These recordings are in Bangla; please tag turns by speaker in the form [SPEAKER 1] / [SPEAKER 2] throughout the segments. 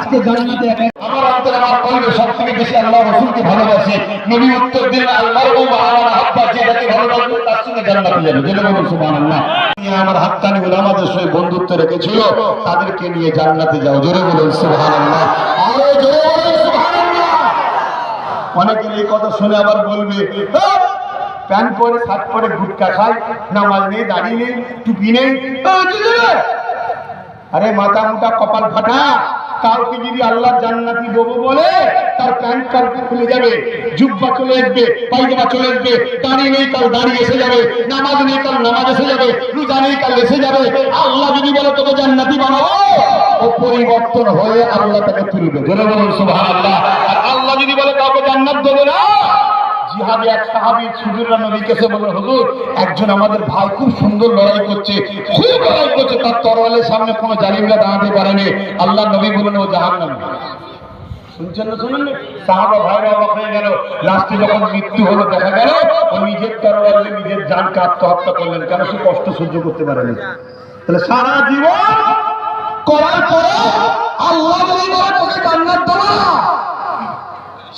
[SPEAKER 1] আজকে জান্নাতে আমার অন্তরে আমার কলবে সবথেকে বেশি আল্লাহ রাসূলকে ভালোবাসে। নবী উত্তর দিলেন আল মারউ মা মান আহাব্বা, যে যাকে ভালোবাসবে তার সঙ্গে জান্নাতে যাবে। জেনে বলুন সুবহানাল্লাহ। আমার হাক্কানি উলামাদের সঙ্গে বন্ধুত্ব রেখেছিল, তাদেরকে নিয়ে জান্নাতে যাও। জোরে বলুন সুবহানাল্লাহ। আরো জোরে বলুন সুবহানাল্লাহ। অনেকে এই কথা শুনে আবার বলবে প্যান্ট পরে শার্ট পরে গুটকা খায়, নামাজ নেই, দাড়ি নেই, টুপি নেই। আরে মাথা মোটা কপাল ফাটা। কাউকে যদি আল্লাহ জান্নাতি দেবো বলে তার প্যান্ট কাল খুলে যাবে, জুব্বা চলে আসবে, পায়জামা চলে আসবে, দাড়ি নেই কাল দাড়ি এসে যাবে, নামাজ নেই কাল নামাজ এসে যাবে, রোজা নেই কাল এসে যাবে। আল্লাহ যদি বলে তোকে জান্নাতি বানাবো, ও পরিবর্তন হয়ে আল্লাহ তাকে তুলবে। জোরে বলুন সুবহানাল্লাহ। আর আল্লাহ যদি বলে কাউকে জান্নাত দেবে না, জিহাদে এক সাহাবী হুজুররা নবীকে এসে বলল, হুজুর একজন আমাদের ভাই খুব সুন্দর লড়াই করছে, খুব লড়াই করছে, তার তরোয়ালের সামনে কোনো জালিমরা দাঁড়াতে পারেনি। আল্লাহ নবী বললেন ও জাহান্নামী। শুনছেন না শুনুন? সাহাবা ভাইরা অবাক হয়ে গেল। লাস্টে যখন মৃত্যু হলো দেখা গেল ও নিজের তরোয়ালে নিজের জানকে আত্মহত্যা করলেন, কেন সে কষ্ট সহ্য করতে পারেনি। তাহলে সারা জীবন করার পরে আল্লাহ যদি বলে তোকে জান্নাত দেবো না,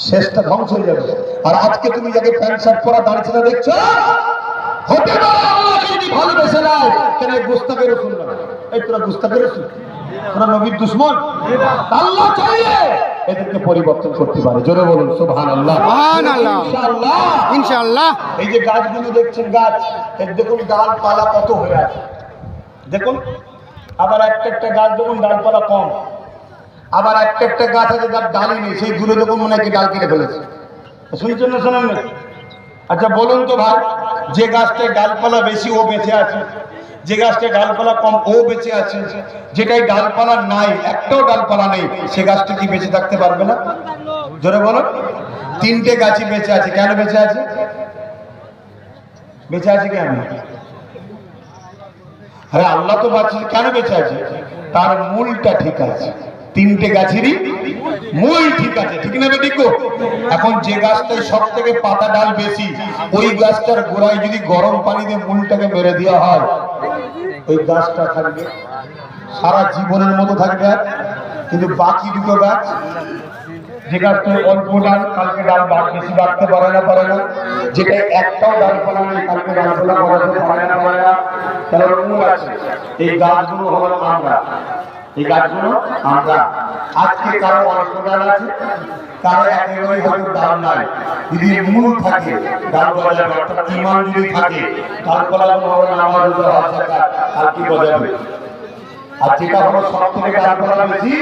[SPEAKER 1] শেষটা ধ্বংস হয়ে যাবে। আর আজকে তুমি যাকে প্যান্ট শার্ট পরা দাঁড়িয়ে না দেখছো, হতে পারে আল্লাহ যদি ভালোবেসে নেয়। কেন গুস্তাখের রাসূল না? এই তোরা গুস্তাখের রাসূল, তোরা নবীর দুশমন। আল্লাহ চাইলে এদেরকে পরিবর্তন করতে পারে। জোরে বলুন সুবহানাল্লাহ। সুবহানাল্লাহ। ইনশাআল্লাহ ইনশাআল্লাহ। এই যে গাছগুলো দেখছেন, গাছ এর দেখুন ডালপালা কত হয়ে আছে দেখুন। আবার একটা গাছ দেখুন ডালপালা কম, আবার একটা গাছ আছে যার ডালই নেই, সেই দূরে দেখুন মনে হয় কি ডাল কেটে ফেলেছে। শুনছেন না শোনেন না? আচ্ছা বলুন তো ভাই, যে গাছটায় ডালপালা বেশি ও বেঁচে আছে, যে গাছটায় ডালপালা কম ও বেঁচে আছে, যেটাই ডালপালা নাই, একটাও ডালপালা নেই, সে গাছটা কি বেঁচে থাকতে পারবে না? জোরে বলো। তিনটে গাছই বেঁচে আছে। কেন বেঁচে আছে? বেঁচে আছে কেন? আরে আল্লাহ তো বাঁচিয়ে, কেন বেঁচে আছে? তার মূলটা ঠিক আছে। তিনটে গাছেরই মূল ঠিক আছে, ঠিক না বেটিকো? এখন যে গাছটায় সব থেকে পাতা ডাল বেশি, ওই গাছটার গোড়ায় যদি গরম পানি দিয়ে মূলটাকে মেরে দেওয়া হয়, ওই গাছটা থাকবে সারা জীবনের মতো থাকবে। কিন্তু বাকি দুটো গাছ, যে গাছটায় অল্প ডাল, কালকে ডাল বেশি বাড়তে পারে না, যেটা একটাও ডালপালা নেই, কালকে ডালপালা বাড়াতে পারে না, তার মূল আছে। এই গাছগুলো হলো আমরা, এই গাছগুলো আমরা। আজকে কারো অল্প ডাল আছে, কারো একেবারেই হয়তো ডাল নাই। যদি মূল থাকে, ডাল গজাবে, অর্থাৎ ঈমান যদি থাকে, ডালপালাগুলো হবে নামাজ, রোজা, হজ, যাকাত, আর কি গজাবে। আর যেটা হলো সব থেকে ডালপালা বেশি,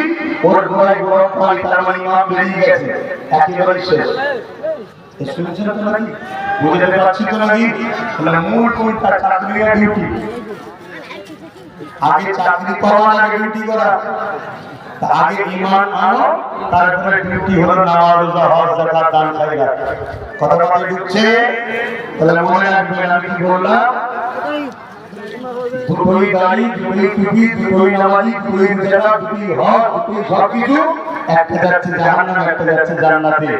[SPEAKER 1] ওর গোড়ায় গরম পানি, তার মানে ঈমান বেরিয়ে গেছে, একেবারে শেষ। শুনছেন তো নাকি? বুঝতে পারছি তো নাকি? তাহলে মূল কোনটা? চাকরি আর ডিউটি। আগে চাকরি পাওয়া, আগে ডিউটি করা। আগে ঈমান আনো, তারপরে ডিউটি হলো নামাজ, রোজা, হজ, যাকাত, দান, খায়রাত। কথা মাথায় ঢুকছে? তাহলে মনে রাখবেন আমি কি বললাম? দুটোই দাড়ি, দুটোই টুপি, দুটোই নামাজি, দুটোই রোজা, দুটোই হজ, দুটোই সবকিছু। একটা যাচ্ছে জাহান্নামে, একটা যাচ্ছে জান্নাতে।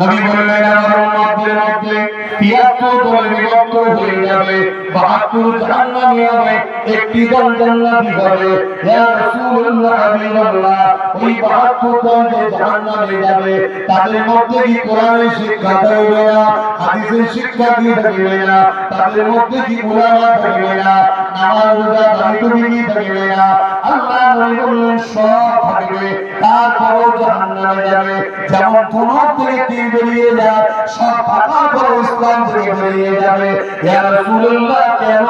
[SPEAKER 1] নবী বললেন আমার উম্মতের মধ্যে ৭৩ দলে বিভক্ত হয়ে যাবে, ৭২ জাহান্নামী হবে, একটি দল জান্নাতি হবে। ইয়া রাসূলুল্লাহ, হাবিবাল্লাহ, ওই ৭২ দল যে জাহান্নামে যাবে, তাদের মধ্যে কি কোরআনের শিক্ষা থাকবে না, হাদিসের শিক্ষা কি থাকবে না, তাদের মধ্যে কি উলামা থাকবে না, নামাজ, রোজা, দাড়ি টুপি কি থাকবে না? আল্লাহ নবী বললেন সব থাকবে, তারপরও জাহান্নামে যাবে। যেমন দুনিয়া থেকে তীর বেরিয়ে যায়, সব থাকার পর ইসলাম থেকে বেরিয়ে যাবে। ইয়া রাসূলুল্লাহ, কেন?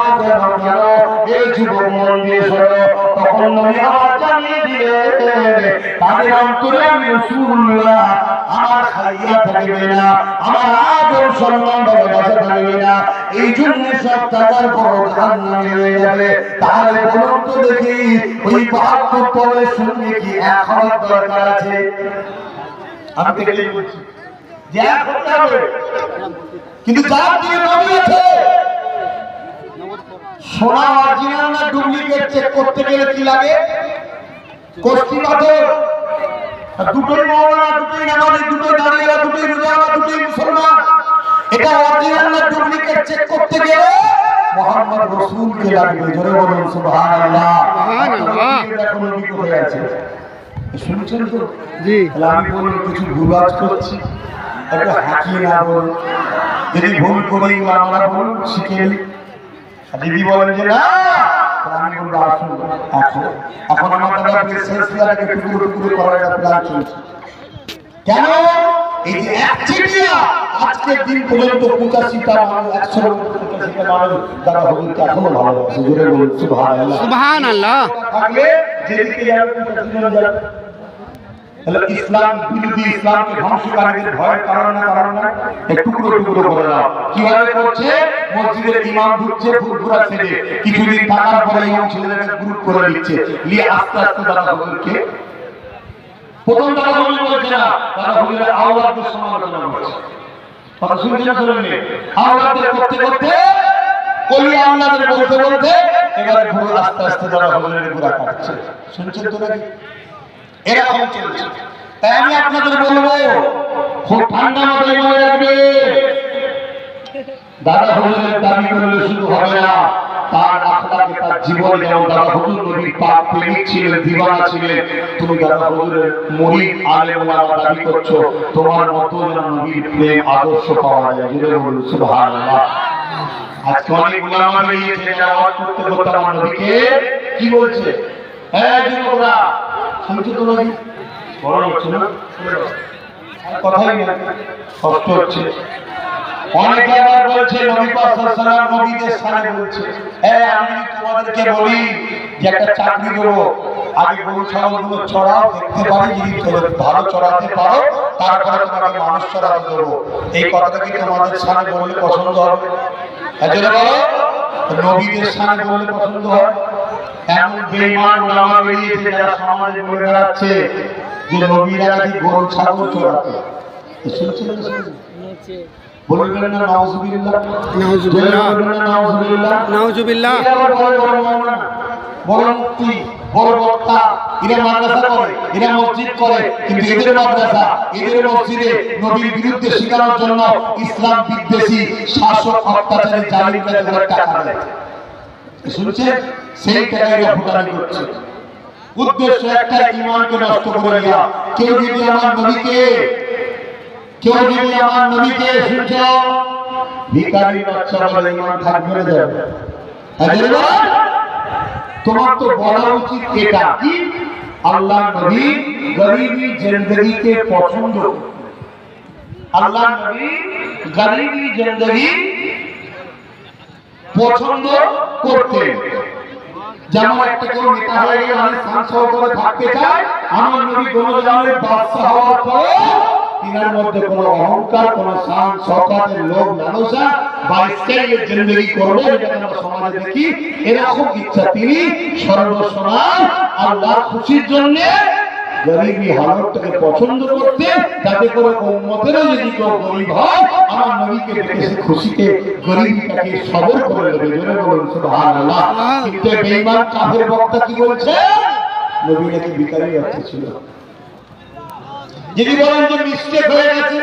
[SPEAKER 1] এই যুবক মন দিয়ে শোনো। তখন নবী আমার জানিয়ে দিলেন, তাদের অন্তরে আমি রাসূলুল্লাহ, আমার খাইয়া থাকবে না, আমার আদর সম্মান ভালোবাসা থাকবে না। এই জন্য সব থাকার পর জাহান্নামে হয়ে যাবে। তাহলে বলুন তো দেখি, ওই ৭২ দলের সঙ্গে কি এক হওয়ার দরকার আছে? আমি দেখলেই বলছি যে এক হতে হবে। কিন্তু যার দিকে নবী আছে, সোনা অরিজিনাল না ডুপ্লিকেট চেক করতে গেলে কি লাগে? কষ্টি পাথর। দুটোই মওলানা, দুটোই নামাজি, দুটোই দাঁড়িয়ে, দুটোই রোজা, দুটোই মুসলমান। এটা অরিজিনাল না ডুপ্লিকেট চেক করতে গেলে মুহাম্মদ রাসূলকে লাগবে। জোরে বলুন সুবহানাল্লাহ। সুবহানাল্লাহ। দেখুন নবী কোথায় আছে? শুনছেন তো?
[SPEAKER 2] জি।
[SPEAKER 1] তাহলে আমি বলি কিছু ভুল করছি, একটা হাঁকিয়ে না বলুন। যদি ভুল করি আমরা বলুন শিখে নিই। দিদি বলেন যে না, আমি বলবো আসুন। এখন এখন আমার দাদা সেলসিয়াটাকে টুকরো টুকরো করার একটা প্ল্যান চলছে। কেন? এই যে একচেটিয়া আজকের দিন পর্যন্ত 85টা মানুষ, 185টা মানুষ যারা হুজুরকে এখনো ভালোবাসে, জোরে বলুন সুবহানাল্লাহ।
[SPEAKER 2] সুবহানাল্লাহ।
[SPEAKER 1] থাকলে যেদিকে যাবে যাবে। তাহলে ইসলাম বিরোধী, ইসলামকে ধ্বংসকারীদের ভয়ের কারণ না টুকরো টুকরো করে দাও। কিভাবে করছে? মসজিদের ইমাম ঢুকছে ফুরফুরা ছেড়ে, কিছুদিন থাকার পরে ইমাম ছেলেদেরকে গ্রুপ করে দিচ্ছে, নিয়ে আস্তে আস্তে তারা হুজুরকে প্রথম তারা হুজুর বলছে না, তারা হুজুরের আওলাদদের সমালোচনা করছে। কথা শুনছেন না শুনেননি? আওলাদদের করতে করতে কলি আওলাদের বলতে বলতে এবারে ঘুরে আস্তে আস্তে তারা হুজুরের ঘোরা কাটছে। শুনছেন তো নাকি? এরকম চলছে। তাই আমি আপনাদের বলবো, খুব ঠান্ডা মাথায় মনে রাখবে, দাদা হুজুরের দাবি করলে শুধু হবে না, তার আখলাকে, তার জীবন যেমন দাদা হুজুর নবীর পাক প্রেমিক ছিলেন, দিওয়ানা ছিলেন, তুমি দাদা হুজুরের মুরিদ আলেম ওলামা দাবি করছো, তোমার মতো যেন নবীর প্রেম আদর্শ পাওয়া যায়। জোরে বলুন সুবহানাল্লাহ। আজকে অনেক ওলামা বেরিয়েছে যারা ওয়াজ করতে করতে আমার নবীকে কি বলছে? হ্যাঁ যুবকরা, শুনছো তো নাকি? বড় হচ্ছে না কথাই না, কষ্ট হচ্ছে। অনেকে আবার বলছে নবী পাক সাল্লাল্লাহু আলাইহি ওয়াসাল্লাম নবীদের সামনে বলছে, হ্যাঁ আমি তোমাদেরকে বলি যে একটা চাকরি দেবো, আগে গরু ছাগলগুলো চড়াও, দেখতে পারি যদি ভালো চড়াতে পারো তারপরে তোমাকে মানুষ চড়াতে দেবো। এই কথাটা কি তোমাদের সামনে বললে পছন্দ হবে? এজন্য বলো, নবীদের সামনে বললে পছন্দ হয়? এমন বেঈমান ওলামা বেরিয়েছে যারা সমাজে বলে বেড়াচ্ছে যে নবীরা নাকি গরু ছাগল চড়াতে। শুনছিলেন? বলবেন না নাউজুবিল্লাহ, নাউজুবিল্লাহ, নাউজুবিল্লাহ, নাউজুবিল্লাহ। বড় মুফতি, বড় বক্তা, এরা মাদ্রাসা করে, এরা মসজিদ করে, কিন্তু এদের মাদ্রাসা, এদের মসজিদে নবীর বিরুদ্ধে শিখানোর জন্য ইসলাম বিদ্বেষী শাসক অত্যাচারী জালিমদের টাকা দেয়। শুনছেন? সেই টাকায় ফুটানি করছে। উদ্দেশ্য একটা, ঈমানকে নষ্ট করে দেওয়া। কেউ যদি আমার নবীকে শুনছ ভিখারি বাচ্চা বলে ঈমান থাকবে না যাবে। তোমার তো বলা উচিত এটা কি, আল্লাহ নবী গরিবী জিন্দেগিকে পছন্দ, আল্লাহ নবী গরিবী জিন্দেগি পছন্দ করতে। যেমন একটা কেউ নেতা হয়ে গেলে আমি সাংসদ করে থাকতে চাই, আমার নবী গণজানের বাদশা হওয়ার পরে তিনার মধ্যে কোনো অহংকার, কোনো শান শওকতের লোভ লালসা বা স্টাইলের জিন্দেগি করবে, এটা আমরা সমাজে দেখি। এরকম ইচ্ছা তিনি সর্বসময় আল্লাহর খুশির জন্য গরিবী হালতটাকে পছন্দ করতে, যাতে করে উম্মতেরও যদি কেউ গরিব হয় আমার নবীকে দেখে সে খুশিতে গরিবীটাকে সবর করে দেবে। জোরে বলুন সুবহানাল্লাহ। কিন্তু বেঈমান কাফের বক্তা কি বলছে? নবী নাকি ভিখারি বাচ্চা ছিল। যদি বলেন যে মিস্টেক হয়ে গেছে,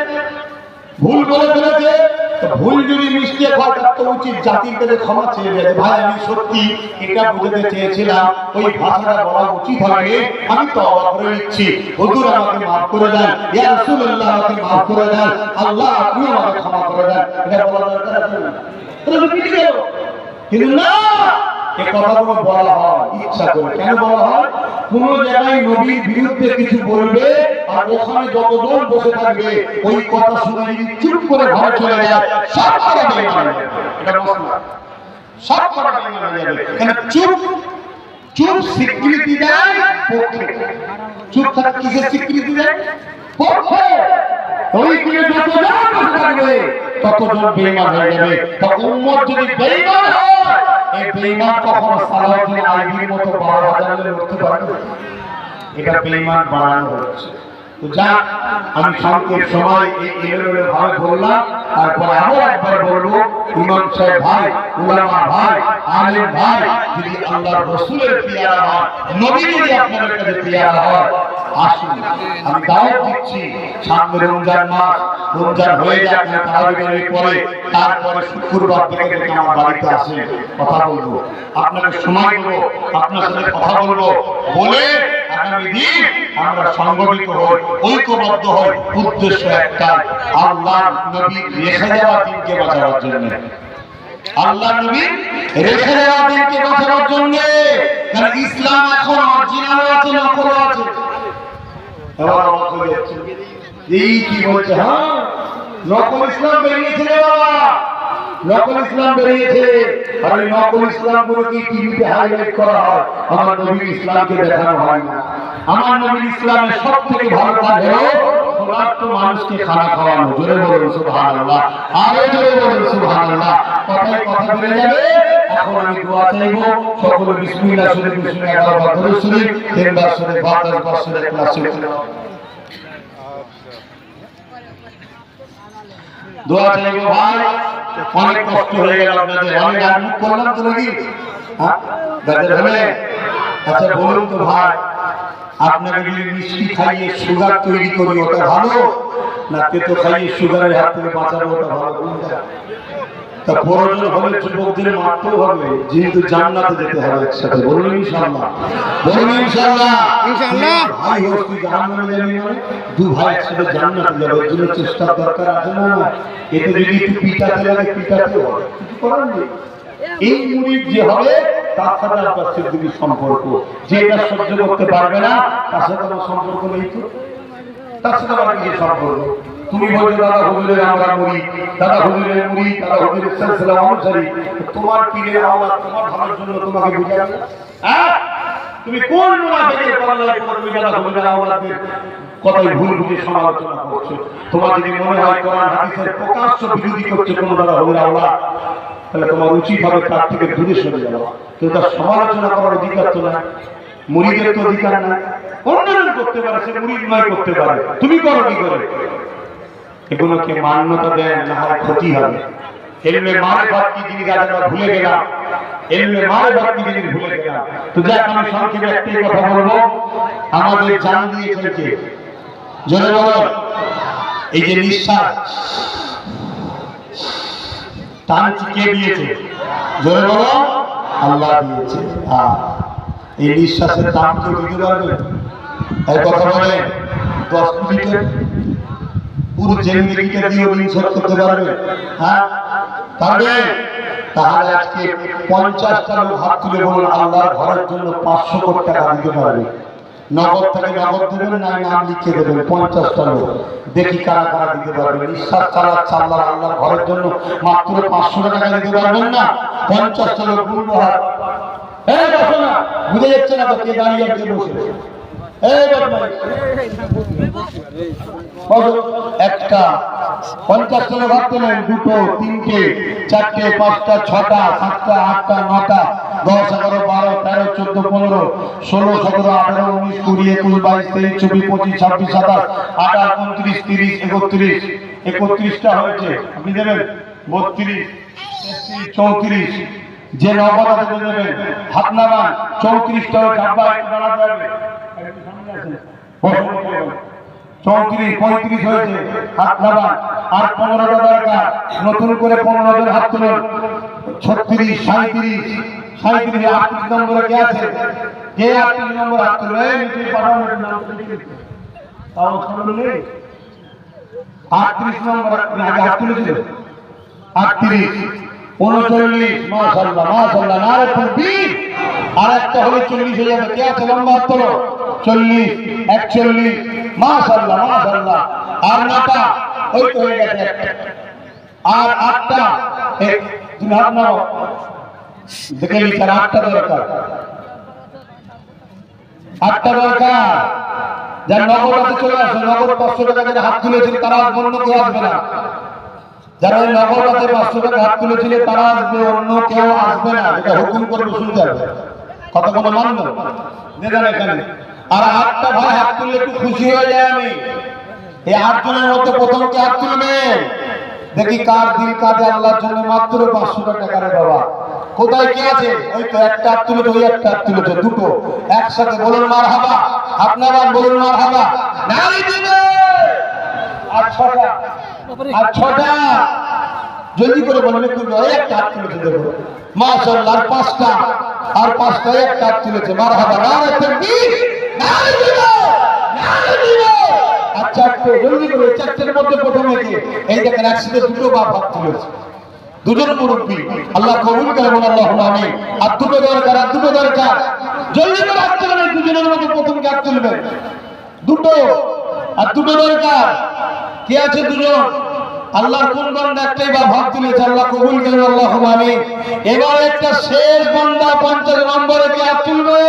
[SPEAKER 1] ভুল বলে ফেলেছে, তো ভুল যদি মিস্টেক হয় তার তো উচিত জাতির কাছে ক্ষমা চেয়ে যায়, ভাই আমি সত্যি এটা বুঝতে চেয়েছিলাম, ওই ভাষাটা বলা উচিত হয়নি, আমি তওবা করে নিচ্ছি, হুজুর আমাকে মাফ করে দেন, ইয়া রাসূলুল্লাহ আমাকে মাফ করে দেন, আল্লাহ আপনি আমাকে ক্ষমা করে দেন, এটা বলা দরকার আছে না? তাহলে কি গেল? কিন্তু না, এই কথাগুলো বলা হয় ইচ্ছা করে। কেন বলা হয়? কোন জায়গায় নবীর বিরুদ্ধে কিছু বলবে আর ওখানে যতজন বসে থাকবে ওই কথা শুনে যদি চুপ করে ঘরে চলে যায়, সব করা বেঈমান হয়ে যাবে। এটা মশলা, সব করা বেঈমান হয়ে যাবে। কেন? চুপ চুপ স্বীকৃতি দেয় পক্ষে, চুপ থাকা কিসের স্বীকৃতি দেয়? পক্ষে। ওইখানে যতজন বসে থাকবে ততজন বেঈমান হয়ে যাবে। তা উম্মত যদি বেঈমান হয়, এই বেঈমান কখনো সালাউদ্দিন আইবির মতো 12,000 লড়তে পারে না। এটা বেঈমান বানানো হচ্ছে। তো যা, আমি সংক্ষেপ সময় এই এলোমেলো ভাবে বললাম, তারপর আরো একবার বলবো, ইমাম সাহেব ভাই, উলামা ভাই, আলেম ভাই, যদি আল্লাহর রাসূলের পিয়ারা হয়, নবী যদি আপনাদের কাছে পিয়ারা হয়, আসুন। আমি দাওয়াত দিচ্ছি, সামনে রমজান মাস, রমজান হয়ে যাক, তারাবির পরে, তারপরে শুক্রবার থেকে আমার বাড়িতে আসেন, কথা বলবো, আপনাকে সময় দেবো, আপনার সাথে কথা বলবো, বলে আগামী দিন আমরা সংগঠিত হই, ঐক্যবদ্ধ হই, উদ্দেশ্য একটাই, আল্লাহ নবী রেখে যাওয়া দিনকে বাঁচানোর জন্য। আল্লাহ নবী রেখে দেওয়া দিনকে বাঁচানোর জন্য। কারণ ইসলাম এখন অরিজিনাল আছে, নকল আছে। এই কি বলছে? হ্যাঁ, নকল ইসলাম বেরিয়েছে রে বাবা, নকল ইসলাম বেরিয়েছে। আর এই নকল ইসলাম গুলোকে টিভিতে হাইলাইট করা হয়, আমার নবীর ইসলামকে দেখানো হয় না। আমার নবীর ইসলামের সব থেকে ভালো কাজ হলো ক্ষুধার্ত মানুষকে খানা খাওয়ানো। জোরে বলুন সুবহানাল্লাহ, আরো জোরে বলুন সুবহানাল্লাহ। কথায় কথা বেড়ে যাবে। এখন আমি দোয়া চাইবো, সকলে বিসমিল্লাহ শরীফ, বিসমিল্লাহ আল্লাহু আকবার শরীফ, তিনবার শরীফ, পাঁচবার শরীফ, ইখলাস শরীফ দোয়া চাইবো। ভাই অনেক কষ্ট হয়ে গেল আপনাদের, আমি রাজমুখ করলাম তো নাকি? হ্যাঁ গাজর হলে? আচ্ছা বলুন তো ভাই, আপনাকে যদি মিষ্টি খাইয়ে সুগার তৈরি করি ওটা ভালো, না তেতো খাইয়ে সুগারের হাত থেকে বাঁচাবো ওটা ভালো? কোনটা? তা প্রয়োজন হলে যুবকদের মারতেও হবে, যেহেতু জান্নাতে যেতে হবে একসাথে। বলুন ইনশাআল্লাহ, বলুন ইনশাআল্লাহ। ইনশাআল্লাহ ভাই হোক তুই জাহান্নামে যাবি মানে দু ভাই একসাথে জান্নাতে যাবে, এর জন্য চেষ্টার দরকার আছে না? এতে যদি একটু পিটাতে লাগে পিটাতে হবে, কিছু করার নেই। এই মুরিদ যে হবে তার সাথে আপনার সিদ্দিকীর সম্পর্ক, যে এটা সহ্য করতে পারবে না তার সাথে আমার সম্পর্ক নেই। তো তার সাথে আমার কি সম্পর্ক? তুমি বলছো দাদা হুজুরের আমরা মুরিদ, দাদা হুজুরের মুরিদ, দাদা হুজুরের সিলসিলা অনুসারী, তোমার পীরের আওলাদ তোমার ভালোর জন্য তোমাকে বুঝাবে। হ্যাঁ, তুমি কোন মুনাফিকের পাল্লায় পড়বে দাদা হুজুরের আওলাদের কথাই ভুল বুঝে সমালোচনা করছো? তোমার যদি মনে হয় কোরআন হাদিসের প্রকাশ্য বিরোধী করছে কোন দাদা হুজুরের আওলাদ, তাহলে তোমার উচিত হবে তার থেকে দূরে সরে যাওয়া। কিন্তু তার সমালোচনা করার অধিকার তো না, মুরিদের তো অধিকার না। অন্যজন করতে পারে, সে মুরিদ নয় করতে পারে, তুমি করো কি করে? এগুলোকে মান্যতা দেন, না হয় ক্ষতি হবে। এলমে মারিফাত কি জিনিস আমরা ভুলে গেলাম, এলমে মারিফাত কি জিনিস ভুলে গেলাম। তো যাক আমি সংক্ষেপে একটাই কথা বলবো, আমাদের জান দিয়েছেন কে? জোরে বলো। এই যে নিঃশ্বাস টানছি কে দিয়েছে? জোরে বলো। আল্লাহ দিয়েছে। হ্যাঁ, এই নিঃশ্বাসের দাম কেউ দিতে পারবে? এই কথা বলে 10 মিনিটের পুরো জিন্দেগিটা দিয়ে ঋণ শোধ করতে পারবে? হ্যাঁ পারবে। তাহলে আজকে 50টা লোক হাত তুলে বলুন আল্লাহর ঘরের জন্য 500 কোটি টাকা দিতে পারবে। নগদ থেকে নগদ দেবেন, না নাম লিখে দেবেন। 50টা লোক দেখি কারা কারা দিতে পারবে। নিঃশ্বাস চালাচ্ছে আল্লাহর ঘরের জন্য মাত্র 500 টাকা দিতে পারবেন না? 50টা লোক বলবো হাত। এই বসো না, বুঝে যাচ্ছে না তো কে দাঁড়িয়ে কে বসে? একটা 50টা লোক হাত তোলেন। 2, 3, 4, 5, 6, 7, 8, 9, 10, 11, 12, 13, 14, 15, 16, 17, 18, 19, 20, 21, 22, 23, 24, 25, 26, 27, 28, 29, 30, 31, 31টা হয়েছে। আপনি দেবেন 32, 33, 34। যে নগদ আছে দেবেন, হাত নামান। 34টা ডাব্বা দাঁড়াতে হবে। 34, 35 হয়েছে, হাত নামান। আর 15টা দরকার, নতুন করে 15 জন হাত তুলেন। 36, 37, 38 নম্বরে কে আছে? কে 38 নম্বর হাত তুলবে? নিচে পাঠানো নাম তাও শুনলে 38 নম্বর আগে হাত তুলেছিল। 38, 39, মাশাআল্লাহ মাশাআল্লাহ, নারে তাকবীর। আর একটা হলে 40 হয়ে যাবে। কে আছে লম্বা হাত তোলো? 40, 41, মাশাআল্লাহ মাশাআল্লাহ। আর 9টা, ওই তো হয়ে গেছে একটা। আর 8টা, তুমি হাত নাও দেখে নিচ্ছি। আর 8টা দরকার, 8টা দরকার। যার নগদ হাতে চলে আসে, নগদ 500 টাকা যারা হাত তুলেছিল তারা অন্য কেউ আসবে না। যারা ওই নগদ হাতে 500 টাকা হাত তুলেছিল তারা আসবে, অন্য কেউ আসবে না। এটা হুকুম করবে, শুনতে হবে। কথা কোনো মানবে দেখেন এখানে। আর 8টা ভাই হাত তুললে একটু খুশি হয়ে যায় আমি। এই 8 জনের মধ্যে প্রথম কে হাত তুলবে? দেখি কার দিল কাঁদে আল্লাহর জন্য। মাত্র 500 টাকা রে বাবা। কোথায় কে আছে? ওই তো একটা হাত তুলেছে, ওই একটা হাত তুলেছে, দুটো একসাথে বলুন মারহাবা। আপনারা বলুন মারহাবা। নারী দিবে। আর 6টা, আর 6টা জলদি করে বলুন একটু। একটা হাত তুলেছে দেখো, মাশাআল্লাহ। আর 5টা, আর 5টা একটা হাত তুলেছে, মারহাবা। নারে তাকবীর, আচ্ছা জলদি করে চারটের মধ্যে প্রথমে কি এই দেখেন একসাথে দুটো বাপ হাত তুলেছে, দুজন মুরব্বী, আল্লাহ কবুল করে বলেন আল্লাহুম্মা আমিন। আর দুটো দরকার, আর দুটো দরকার, জলদি করে হাত তুলবেন, দুজনের মধ্যে প্রথম হাত তুলবেন, দুটো, আর দুটো দরকার। কে আছে দুজন? আল্লাহর কোন বান্দা একটাই বাপ হাত তুলেছে, আল্লাহ কবুল করেন আল্লাহুম্মা আমিন। এবার একটা শেষ বান্দা 50 নম্বরে কে হাত তুলবে?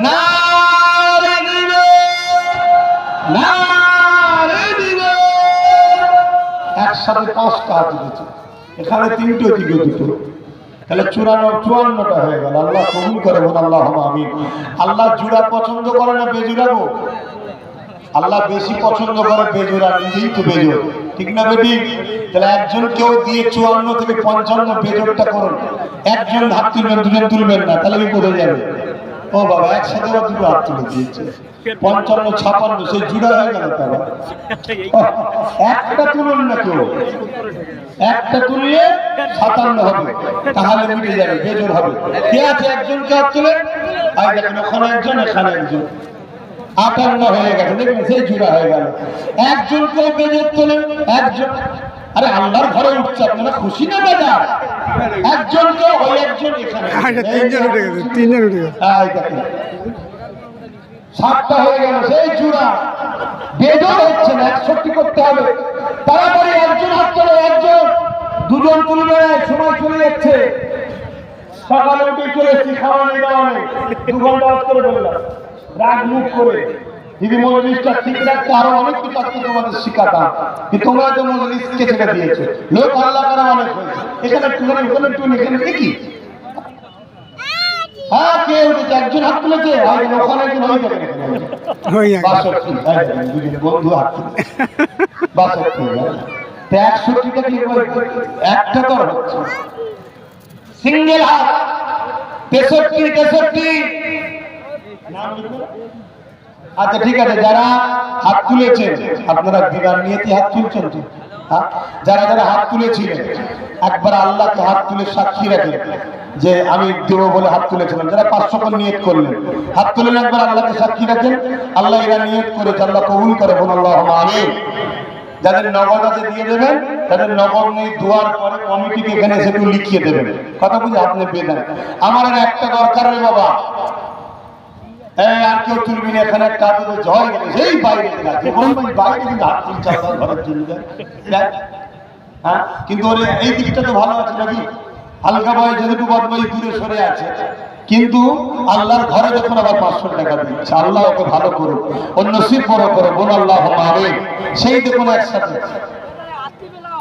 [SPEAKER 1] নারে দিবে, নারে দিবে। একসাথে 5টা হাত তুলেছে, এখানে 3টে, দিকে 2টো, তাহলে 54টা হয়ে গেল। আল্লাহ কবুল করে বলেন আল্লাহুম্মা আমিন। আল্লাহ জোড়া পছন্দ করে না বেজোড়াবো? আল্লাহ বেশি পছন্দ করে বেজোড়া, নিজেই তো বেজোড়, ঠিক না বেটি? তাহলে একজন কেউ দিয়ে 54 থেকে 55 বেজোড়টা করুন। একজন হাত তুলবেন, দুজন তুলবেন না, তাহলে বোঝা যাবে। ও বাবা, একসাথে দুটো হাত তুলে দিয়েছে, 55 56, সেই জোড়া হয়ে গেল। তারা একটা তুলুন না কেউ, একটা তুললে 57 হবে, তাহলে মিটে যাবে, বেজোড় হবে। কে আছে একজনকে হাত তুলে? আর দেখেন ওখানে একজন, এখানে একজন, 58 হয়ে গেছে, দেখবেন সেই জোড়া হয়ে গেল। একজনকেও বেজোড় তোলে, একজন। আরে আল্লাহর ঘরে উঠছে, আপনারা খুশি না বেজা? একজনকে, ওই একজন এখানে,
[SPEAKER 2] 3জন উঠে গেছে, 3জন উঠে গেছে।
[SPEAKER 1] 7টা হয়ে গেল, সেই জোড়া বেজোড় হচ্ছে না, 61 করতে হবে তাড়াতাড়ি। একজন হাত তোলে, একজন, দুজন তুলবে, সময় চলে যাচ্ছে। সকালে উঠে চলে এসেছি, খাওয়া নেই, দাওয়া নেই, 2 ঘন্টা হাত করে বললাম, রাগ মুখ করে। যদি মজলিসটা ঠিক রাখতে আরো অনেক কিছু আজকে তোমাদের শিখাতাম, কিন্তু তোমরা তো মজলিসকে ছেড়ে দিয়েছো। লোক আল্লাহ করা অনেক হয়েছে, এখানে একটুখানি, ওখানে একটুখানি, এখানে কি? হ্যাঁ, কে উঠেছে? একজন হাত তুলেছে, ওখানে একজন হয়ে যাবে, 62, দুজন বন্ধু হাত তুলে 62। 61টা কি একটা তো হচ্ছে সিঙ্গেল হাত, 63। আচ্ছা ঠিক আছে, যারা হাত তুলেছেন আপনারা দিবার নিয়তি হাত তুলছেন তো? হ্যাঁ, যারা যারা হাত তুলেছিলেন একবার আল্লাহকে হাত তুলে সাক্ষী রাখেন যে আমি দেবো বলে হাত তুলেছিলাম। যারা 500 করে নিয়ত করলেন, হাত তুলেন, একবার আল্লাহকে সাক্ষী রাখেন। আল্লাহ এরা নিয়ত করেছে, আল্লাহ কবুল করে বলুন আল্লাহুম্মা আমিন। যাদের নগদ আছে দিয়ে দেবেন, তাদের নগদ নেই দোয়ার পরে কমিটিকে এখানে এসে একটু লিখিয়ে দেবেন। কথা বুঝে আপনি বেদেন। আমার আর একটা দরকার রে বাবা, আর কেউ তুলবি না, এখানে একটা জয় গেছে, সেই বাইরে বাইরে কিন্তু হাত তুলছে আল্লাহর ঘরের জন্য। হ্যাঁ, কিন্তু ওর এই দিকটা তো ভালো আছে নাকি? হালকা বয় যেহেতু বদমাই দূরে সরে আছে, কিন্তু আল্লাহর ঘরে যখন আবার 500 টাকা দিচ্ছে, আল্লাহ ওকে ভালো করুক, ওর নসিব বড় করে বল আল্লাহুম্মা আমিন। সেই দেখুন একসাথে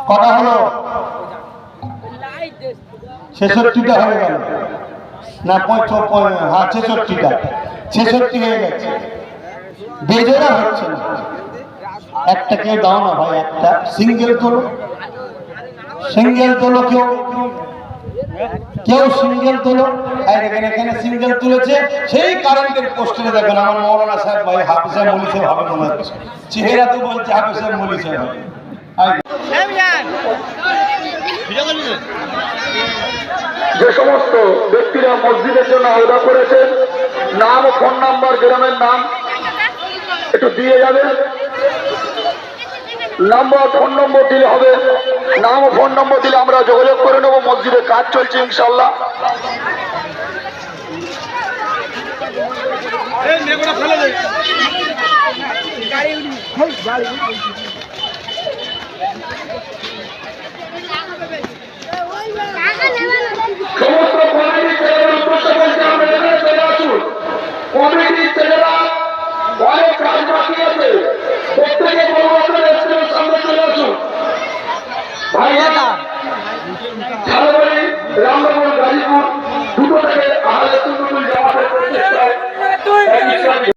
[SPEAKER 1] কথা হলো, 66টা হয়ে গেল না, 66টা 66 হয়ে গেছে, বেজোড়া হচ্ছে না। একটা কেউ দাও না ভাই, একটা সিঙ্গেল তোলো, সিঙ্গেল তোলো, কেউ সিঙ্গেল তোলো। দেখেন এখানে সিঙ্গেল তুলেছে, সেই কারেন্টের পোস্টারে দেখেন আমার মৌলানা সাহেব ভাই হাফিজ সাহেব মৌলী সাহেব হবে মনে হচ্ছে, চেহারা তো বলছে হাফিজ সাহেব মৌলী সাহেব হবে।
[SPEAKER 3] যে সমস্ত ব্যক্তিরা মসজিদের জন্য আওদা করেছেন, নাম ও ফোন নাম্বার, গ্রামের নাম একটু দিয়ে যাবেন। নাম্বার, ফোন নম্বর দিলে হবে, নাম ও ফোন নম্বর দিলে আমরা যোগাযোগ করে নেব। মসজিদের কাজ চলছে ইনশাল্লাহ। সমস্ত কমিটির ছেলেরা উদ্দেশ্য বলছে আমরা এখানে চলে আসুন। কমিটির ছেলেরা অনেক কাজ বাকি আছে, প্রত্যেকে বড় সামনে চলে আসুন। ভাইয়া ঝালবাড়ি, রামনগর, গাজীপুর, দুটো থেকে আহলে সুন্নাতুল জামাতের প্রচেষ্টায়